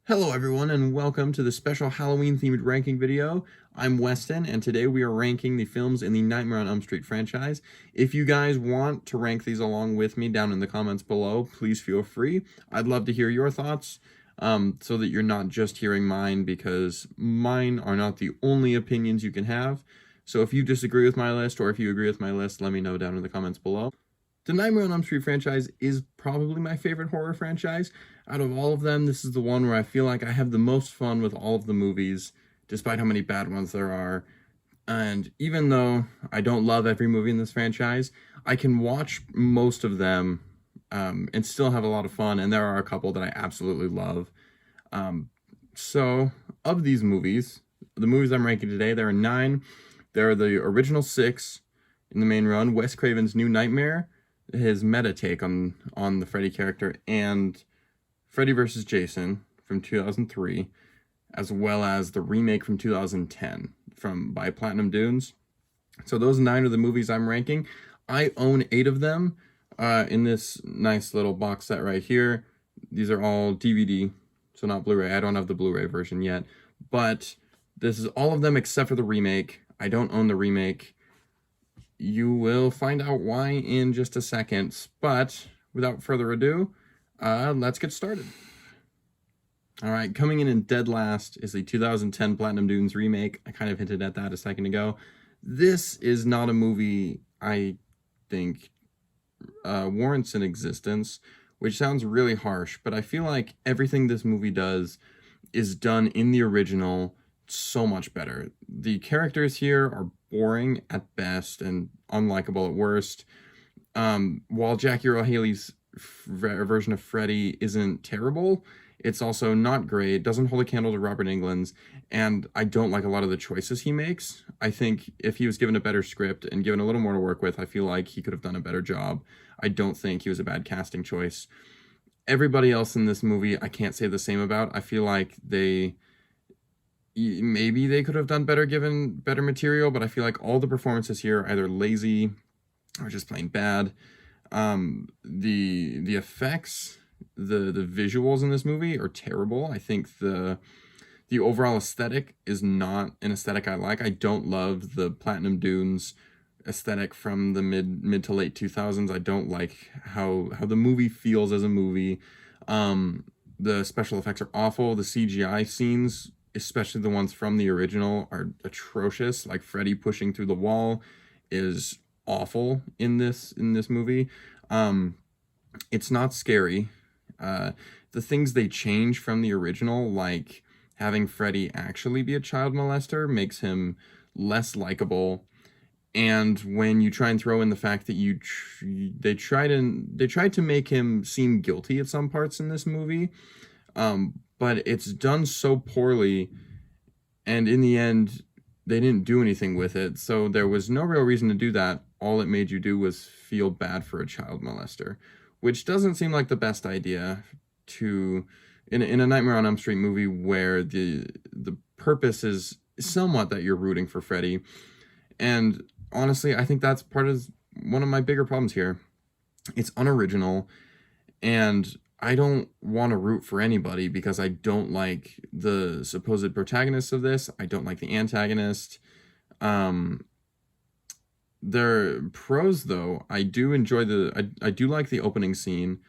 Hello everyone and welcome to the special Halloween themed ranking video. I'm Weston and today we are ranking the films in the Nightmare on Elm Street franchise. If you guys want to rank these along with me down in the comments below, please feel free. I'd love to hear your thoughts so that you're not just hearing mine, because mine are not the only opinions you can have. So if you disagree with my list or if you agree with my list, let me know down in the comments below. The Nightmare on Elm Street franchise is probably my favorite horror franchise. Out of all of them, this is the one where I feel like I have the most fun with all of the movies, despite how many bad ones there are. And even though I don't love every movie in this franchise, I can watch most of them and still have a lot of fun, and there are a couple that I absolutely love. So, of these movies, the movies I'm ranking today, there are 9. There are the original 6 in the main run, Wes Craven's New Nightmare, his meta take on the Freddy character, and Freddy vs. Jason from 2003, as well as the remake from 2010 by Platinum Dunes. So those 9 are the movies I'm ranking. I own 8 of them in this nice little box set right here. These are all DVD, so not Blu-ray. I don't have the Blu-ray version yet, but this is all of them except for the remake. I don't own the remake. You will find out why in just a second, but without further ado, let's get started. All right, coming in dead last is the 2010 Platinum Dunes remake. I kind of hinted at that a second ago. This is not a movie I think warrants an existence, which sounds really harsh, but I feel like everything this movie does is done in the original so much better. The characters here are boring at best and unlikable at worst. While Jackie Earle Haley's version of Freddy isn't terrible, it's also not great, doesn't hold a candle to Robert Englund's, and I don't like a lot of the choices he makes. I think if he was given a better script and given a little more to work with, I feel like he could have done a better job. I don't think he was a bad casting choice. Everybody else in this movie, I can't say the same about. I feel like maybe they could have done better given better material, but I feel like all the performances here are either lazy or just plain bad. The effects, the visuals in this movie are terrible. I think the overall aesthetic is not an aesthetic I like. I don't love the Platinum Dunes aesthetic from the mid to late 2000s. I don't like how the movie feels as a movie. The special effects are awful. The CGI scenes, especially the ones from the original, are atrocious. Like Freddy pushing through the wall is awful in this movie. It's not scary. The things they change from the original, like having Freddy actually be a child molester, makes him less likable. And when you try and throw in the fact that they tried to make him seem guilty at some parts in this movie, but it's done so poorly, and in the end, they didn't do anything with it, so there was no real reason to do that. All it made you do was feel bad for a child molester, which doesn't seem like the best idea in a Nightmare on Elm Street movie where the purpose is somewhat that you're rooting for Freddy. And honestly, I think that's one of my bigger problems here. It's unoriginal, and I don't want to root for anybody because I don't like the supposed protagonists of this. I don't like the antagonist. Their pros, though, I do enjoy I do like the opening scene,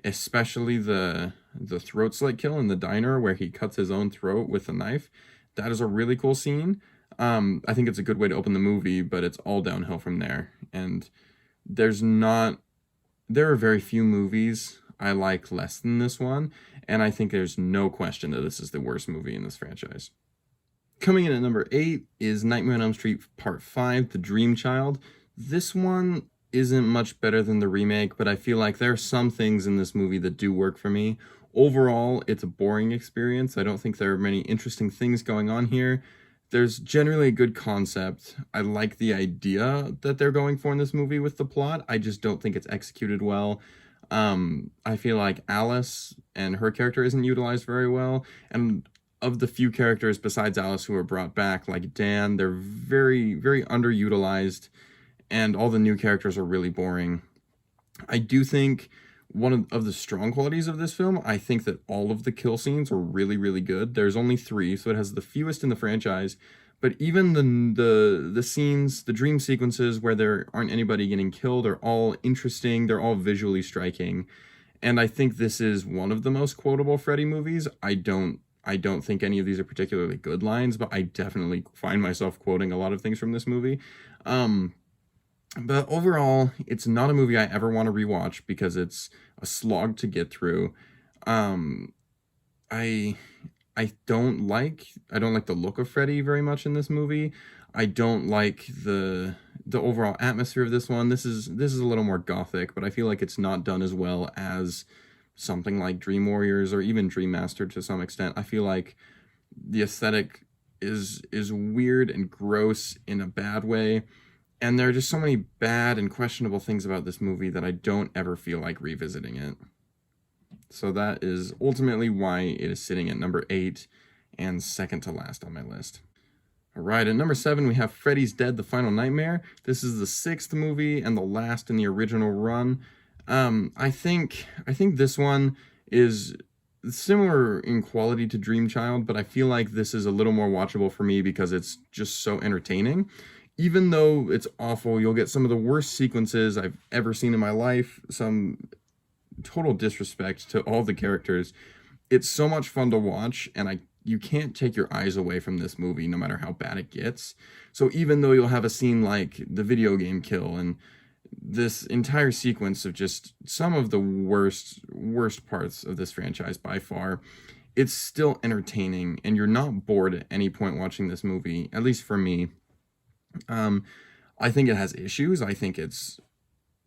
especially the throat slit kill in the diner where he cuts his own throat with a knife. That is a really cool scene. I think it's a good way to open the movie, but it's all downhill from there. And there are very few movies I like less than this one, and I think there's no question that this is the worst movie in this franchise. Coming in at number 8 is Nightmare on Elm Street Part 5, The Dream Child. This one isn't much better than the remake, but I feel like there are some things in this movie that do work for me. Overall, it's a boring experience. I don't think there are many interesting things going on here. There's generally a good concept. I like the idea that they're going for in this movie with the plot. I just don't think it's executed well. I feel like Alice and her character isn't utilized very well, and of the few characters besides Alice who are brought back, like Dan, they're very, very underutilized, and all the new characters are really boring. I do think one of the strong qualities of this film. I think that all of the kill scenes are really, really good. There's only 3, so it has the fewest in the franchise. But even the scenes, the dream sequences where there aren't anybody getting killed are all interesting. They're all visually striking. And I think this is one of the most quotable Freddy movies. I don't think any of these are particularly good lines, but I definitely find myself quoting a lot of things from this movie. Um, but overall, it's not a movie I ever want to rewatch because it's a slog to get through. Um, I I don't like the look of Freddy very much in this movie. I don't like the overall atmosphere of this one. This is a little more gothic, but I feel like it's not done as well as something like Dream Warriors or even Dream Master to some extent. I feel like the aesthetic is weird and gross in a bad way, and there are just so many bad and questionable things about this movie that I don't ever feel like revisiting it. So that is ultimately why it is sitting at number 8 and second to last on my list. All right, at number 7 we have Freddy's Dead: The Final Nightmare. This is the 6th movie and the last in the original run. I think this one is similar in quality to Dream Child, but I feel like this is a little more watchable for me because it's just so entertaining. Even though it's awful, you'll get some of the worst sequences I've ever seen in my life, some total disrespect to all the characters. It's so much fun to watch, and you can't take your eyes away from this movie no matter how bad it gets. So even though you'll have a scene like the video game kill and this entire sequence of just some of the worst parts of this franchise by far, it's still entertaining and you're not bored at any point watching this movie, at least for me. um I think it has issues. I think it's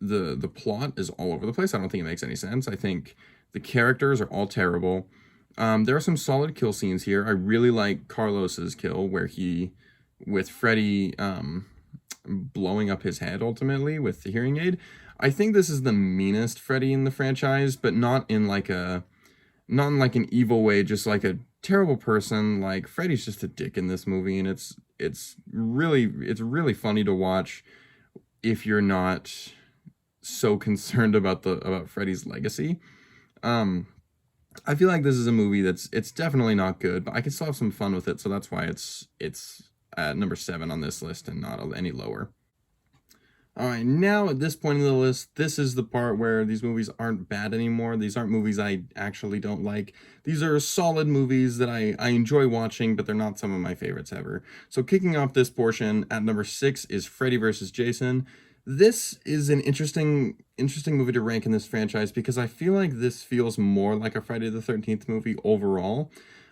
the plot is all over the place. I don't think it makes any sense. I think the characters are all terrible. There are some solid kill scenes here. I really like Carlos's kill where he, with Freddy, blowing up his head ultimately with the hearing aid. I think this is the meanest Freddy in the franchise, but not in like an evil way, just like a terrible person. Like Freddy's just a dick in this movie, and it's really funny to watch if you're not so concerned about Freddy's legacy. Um, I feel like this is a movie it's definitely not good, but I can still have some fun with it, so that's why it's at number 7 on this list and not any lower. All right, now at this point in the list, this is the part where these movies aren't bad anymore. These aren't movies I actually don't like. These are solid movies that I enjoy watching, but they're not some of my favorites ever. So kicking off this portion at number 6 is Freddy vs. Jason. This is an interesting movie to rank in this franchise because I feel like this feels more like a Friday the 13th movie overall.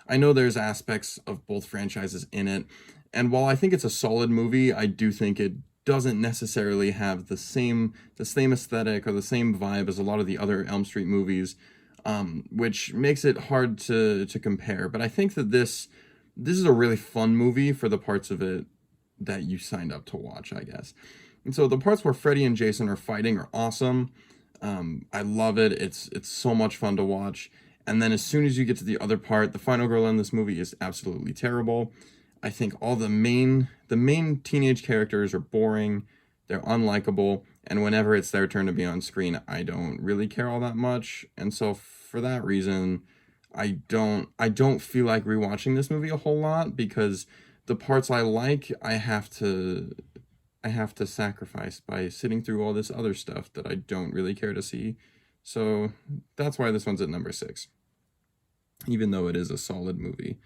I know there's aspects of both franchises in it, and while I think it's a solid movie, I do think it doesn't necessarily have the same aesthetic or the same vibe as a lot of the other Elm Street movies, which makes it hard to compare. But I think that this is a really fun movie for the parts of it that you signed up to watch, I guess. And so the parts where Freddy and Jason are fighting are awesome. I love it. It's so much fun to watch. And then as soon as you get to the other part, the final girl in this movie is absolutely terrible. I think all the main teenage characters are boring, they're unlikable, and whenever it's their turn to be on screen, I don't really care all that much. And so for that reason, I don't feel like rewatching this movie a whole lot because the parts I like, I have to sacrifice by sitting through all this other stuff that I don't really care to see. So that's why this one's at number 6, even though it is a solid movie.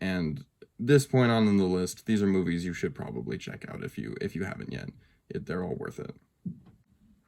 And this point on in the list, these are movies you should probably check out if you haven't yet. They're all worth it.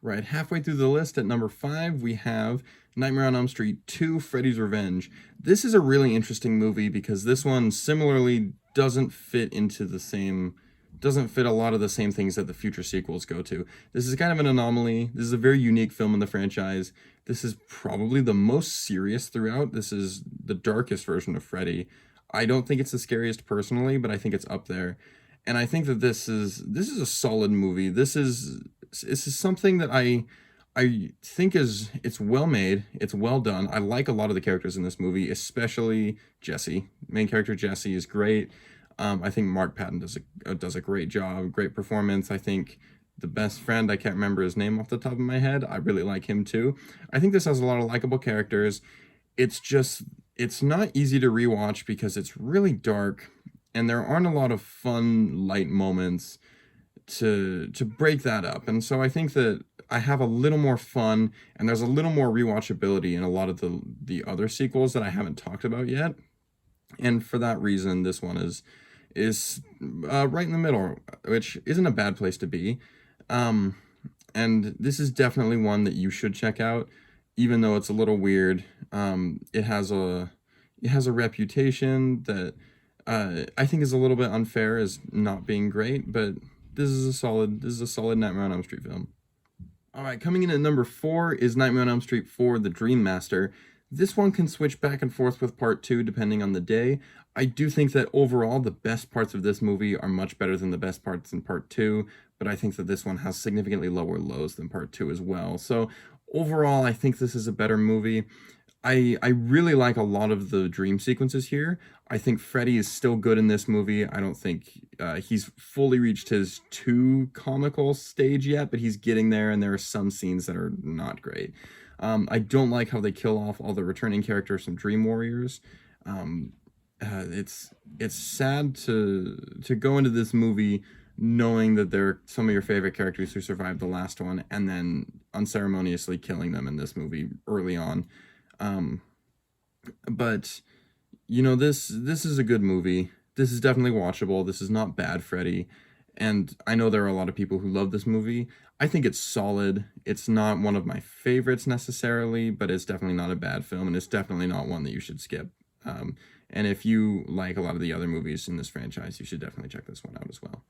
Right, halfway through the list at number 5, we have Nightmare on Elm Street 2: Freddy's Revenge. This is a really interesting movie because this one similarly doesn't fit a lot of the same things that the future sequels go to. This is kind of an anomaly. This is a very unique film in the franchise. This is probably the most serious throughout. This is the darkest version of Freddy. I don't think it's the scariest personally, but I think it's up there. And I think that this is a solid movie. This is something that I think it's well made, it's well done. I like a lot of the characters in this movie, especially Jesse. Main character Jesse is great. I think Mark Patton does a great job, great performance. I think the best friend, I can't remember his name off the top of my head. I really like him too. I think this has a lot of likable characters. It's just, it's not easy to rewatch because it's really dark and there aren't a lot of fun, light moments to break that up. And so I think that I have a little more fun and there's a little more rewatchability in a lot of the other sequels that I haven't talked about yet. And for that reason, this one is right in the middle, which isn't a bad place to be. Um, and this is definitely one that you should check out, even though it's a little weird. It has a reputation that I think is a little bit unfair as not being great, but this is a solid Nightmare on Elm Street film. All right, coming in at number 4 is Nightmare on Elm Street 4: The Dream Master. This one can switch back and forth with part 2 depending on the day. I do think that overall the best parts of this movie are much better than the best parts in part 2, but I think that this one has significantly lower lows than part 2 as well. So overall, I think this is a better movie. I really like a lot of the dream sequences here. I think Freddy is still good in this movie. I don't think he's fully reached his too comical stage yet, but he's getting there, and there are some scenes that are not great. I don't like how they kill off all the returning characters from Dream Warriors. It's sad to go into this movie knowing that they're some of your favorite characters who survived the last one, and then unceremoniously killing them in this movie early on. Um, but this is a good movie. This is definitely watchable. This is not bad Freddy. And I know there are a lot of people who love this movie. I think it's solid. It's not one of my favorites necessarily, but it's definitely not a bad film, and it's definitely not one that you should skip. And if you like a lot of the other movies in this franchise, you should definitely check this one out as well.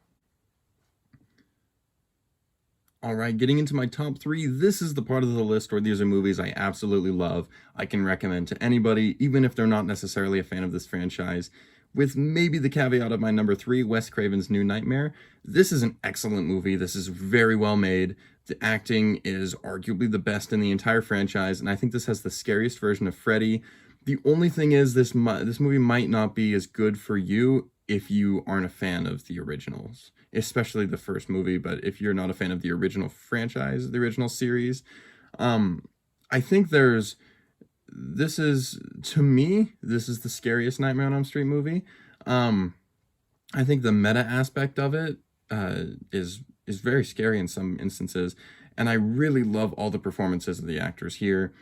All right, getting into my top 3, this is the part of the list where these are movies I absolutely love. I can recommend to anybody, even if they're not necessarily a fan of this franchise. With maybe the caveat of my number 3, Wes Craven's New Nightmare. This is an excellent movie. This is very well made. The acting is arguably the best in the entire franchise, and I think this has the scariest version of Freddy. The only thing is this movie might not be as good for you if you aren't a fan of the originals, especially the first movie. But if you're not a fan of the original franchise, the original series, I think to me, this is the scariest Nightmare on Elm Street movie. I think the meta aspect of it is very scary in some instances, and I really love all the performances of the actors here.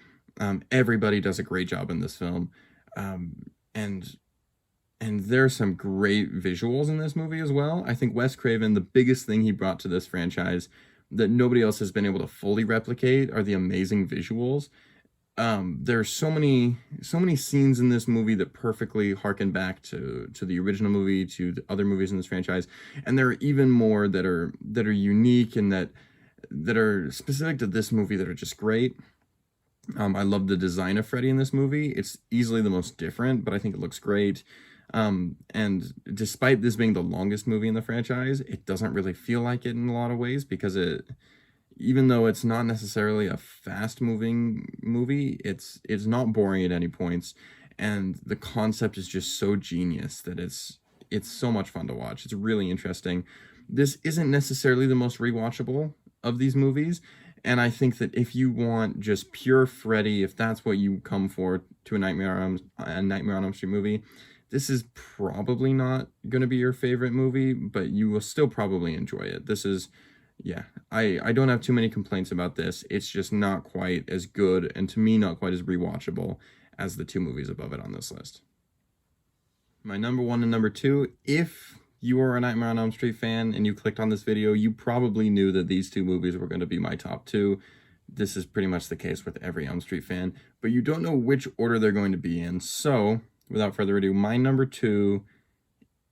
Everybody does a great job in this film, and there's some great visuals in this movie as well. I think Wes Craven, the biggest thing he brought to this franchise that nobody else has been able to fully replicate are the amazing visuals. There's so many scenes in this movie that perfectly harken back to the original movie, to the other movies in this franchise, and there are even more that are unique and that are specific to this movie that are just great. I love the design of Freddy in this movie. It's easily the most different, but I think it looks great. And despite this being the longest movie in the franchise, it doesn't really feel like it in a lot of ways, because even though it's not necessarily a fast-moving movie, it's not boring at any points, and the concept is just so genius that it's so much fun to watch. It's really interesting. This isn't necessarily the most rewatchable of these movies, and I think that if you want just pure Freddy, if that's what you come for to a Nightmare on Elm Street movie, this is probably not going to be your favorite movie, but you will still probably enjoy it. I don't have too many complaints about this. It's just not quite as good, and to me, not quite as rewatchable as the 2 movies above it on this list. My number 1 and number 2, if you are a Nightmare on Elm Street fan and you clicked on this video, you probably knew that these 2 movies were going to be my top 2. This is pretty much the case with every Elm Street fan, but you don't know which order they're going to be in. So, without further ado, my number 2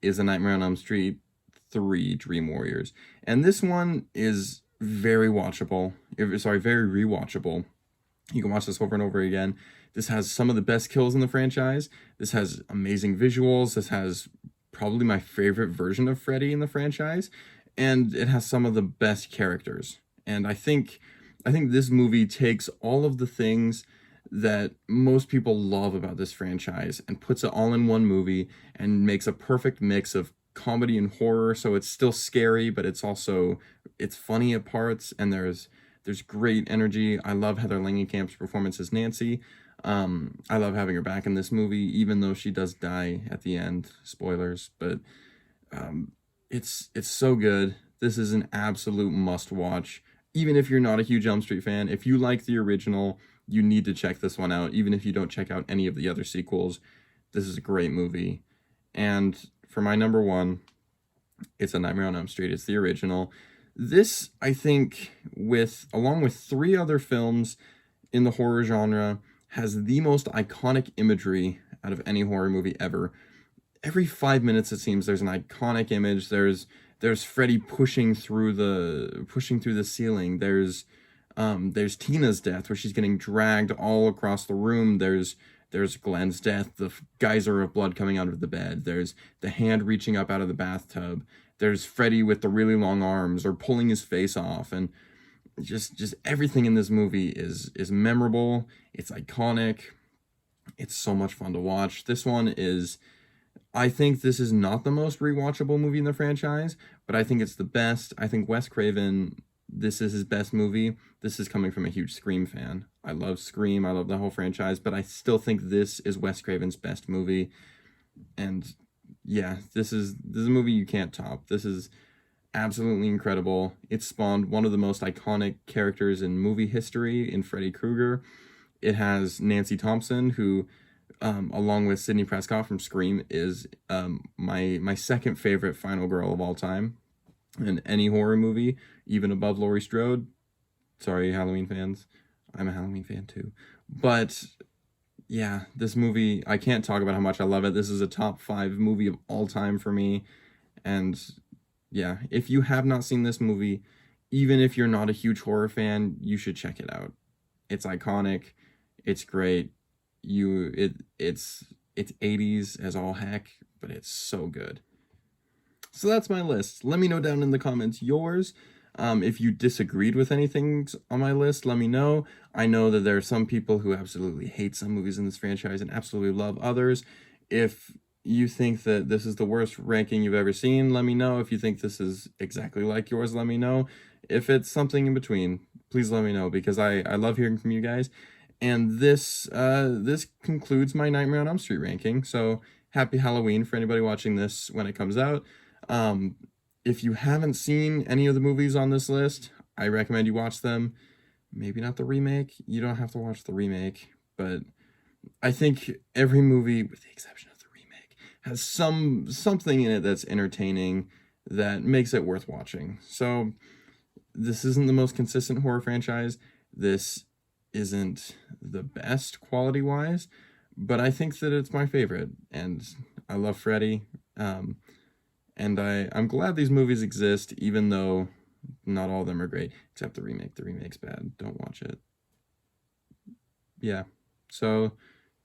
is A Nightmare on Elm Street 3: Dream Warriors. And this one is very watchable. Very rewatchable. You can watch this over and over again. This has some of the best kills in the franchise. This has amazing visuals. This has probably my favorite version of Freddy in the franchise. And it has some of the best characters. And I think this movie takes all of the things that most people love about this franchise and puts it all in one movie and makes a perfect mix of comedy and horror. So it's still scary, but it's also it's funny at parts, and there's great energy. I love Heather Langenkamp's performance as Nancy. I love having her back in this movie, even though she does die at the end. Spoilers, but it's so good. This is an absolute must watch. Even if you're not a huge Elm Street fan, if you like the original, you need to check this one out. Even if you don't check out any of the other sequels, this is a great movie. And for my number one, it's A Nightmare on Elm Street. It's the original. This, I think, along with 3 other films in the horror genre, has the most iconic imagery out of any horror movie ever. Every 5 minutes, it seems, there's an iconic image. There's Freddy pushing through the ceiling. There's Tina's death, where she's getting dragged all across the room. There's Glenn's death, the geyser of blood coming out of the bed. There's the hand reaching up out of the bathtub. There's Freddy with the really long arms, or pulling his face off, and just everything in this movie is memorable. It's iconic. It's so much fun to watch. This one is, I think this is not the most rewatchable movie in the franchise, but I think it's the best. I think Wes Craven, this is his best movie. This is coming from a huge Scream fan. I love Scream. I love the whole franchise, but I still think this is Wes Craven's best movie. And yeah, this is a movie you can't top. This is absolutely incredible. It spawned one of the most iconic characters in movie history in Freddy Krueger. It has Nancy Thompson, who, along with Sidney Prescott from Scream, is my second favorite final girl of all time in any horror movie, even above Laurie Strode. Sorry, Halloween fans. I'm a Halloween fan too. But yeah, this movie, I can't talk about how much I love it. This is a top 5 movie of all time for me. And yeah, if you have not seen this movie, even if you're not a huge horror fan, you should check it out. It's iconic. It's great. It's 80s as all heck, but it's so good. So that's my list. Let me know down in the comments yours. If you disagreed with anything on my list, let me know. I know that there are some people who absolutely hate some movies in this franchise and absolutely love others. If you think that this is the worst ranking you've ever seen, let me know. If you think this is exactly like yours, let me know. If it's something in between, please let me know, because I love hearing from you guys. And this concludes my Nightmare on Elm Street ranking. So happy Halloween for anybody watching this when it comes out. If you haven't seen any of the movies on this list, I recommend you watch them. Maybe not the remake. You don't have to watch the remake, but I think every movie, with the exception of the remake, has something in it that's entertaining, that makes it worth watching. So this isn't the most consistent horror franchise. This isn't the best quality-wise, but I think that it's my favorite, and I love Freddy. And I'm glad these movies exist, even though not all of them are great, except the remake. The remake's bad. Don't watch it. Yeah. So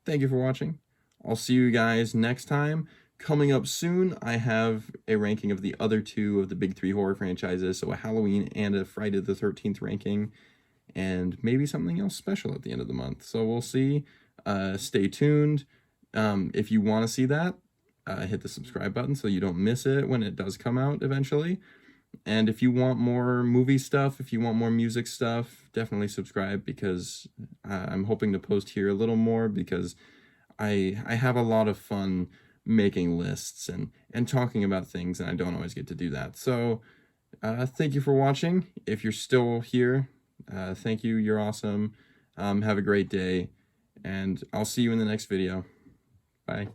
thank you for watching. I'll see you guys next time. Coming up soon, I have a ranking of the other 2 of the big 3 horror franchises, so a Halloween and a Friday the 13th ranking, and maybe something else special at the end of the month. So we'll see. Stay tuned. If you want to see that, hit the subscribe button so you don't miss it when it does come out eventually. And if you want more movie stuff, if you want more music stuff, definitely subscribe, because I'm hoping to post here a little more, because I have a lot of fun making lists and talking about things, and I don't always get to do that. So thank you for watching. If you're still here, thank you. You're awesome. Have a great day, and I'll see you in the next video. Bye.